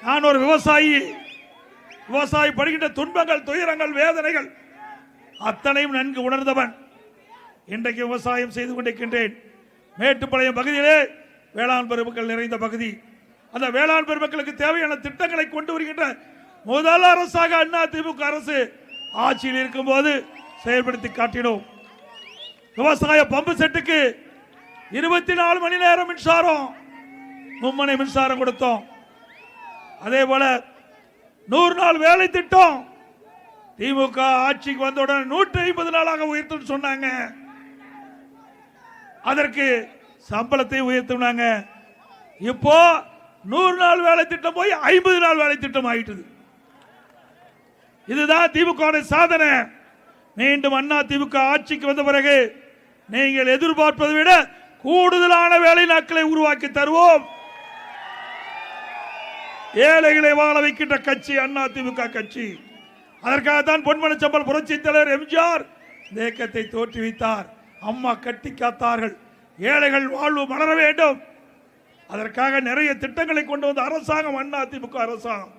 நான் ஒரு விவசாயி படுகின்ற துன்பங்கள், துயரங்கள், வேதனைகள் அத்தனையும் நன்கு உணர்ந்தவன். இன்றைக்கு விவசாயம் செய்து கொண்டிருக்கின்றேன். மேட்டுப்பாளையம் பகுதியிலே வேளாண் பெருமக்கள் நிறைந்த பகுதி. அந்த வேளாண் பெருமக்களுக்கு தேவையான திட்டங்களை கொண்டு வருகின்ற முதல் அரசாக அதிமுக அரசு ஆட்சியில் இருக்கும் போது செயல்படுத்தி காட்டினோம். விவசாய பம்பு செட்டுக்கு 24 மணி நேரம் மின்சாரம், மும்மனை மின்சாரம் கொடுத்தோம். அதே போல 100 நாள் வேலை திட்டம் திமுக ஆட்சிக்கு வந்தவுடன் 150 நாளாக உயர்த்தும் சொன்னாங்க. அதற்கு சம்பளத்தை உயர்த்தினாங்க. இப்போ 100 நாள் வேலை திட்டம் போய் 50 நாள் வேலை திட்டம் ஆயிட்டது. இதுதான் திமுக சாதனை. மீண்டும் அண்ணா திமுக ஆட்சிக்கு வந்த பிறகு நீங்கள் எதிர்பார்ப்பதை விட கூடுதலான வேலை நாட்களை உருவாக்கி தருவோம். ஏழைகளை வாழ வைக்கின்ற கட்சி அண்ணா திமுக கட்சி. அதற்காகத்தான் பொன்மன செம்மல் புரட்சி தலைவர் எம்ஜிஆர் இந்த இயக்கத்தை தோற்றுவித்தார். அம்மா கட்டி காத்தார்கள். ஏழைகள் வாழ்வு மலர வேண்டும். அதற்காக நிறைய திட்டங்களை கொண்டு வந்த அரசாங்கம் அண்ணா திமுக அரசாங்கம்.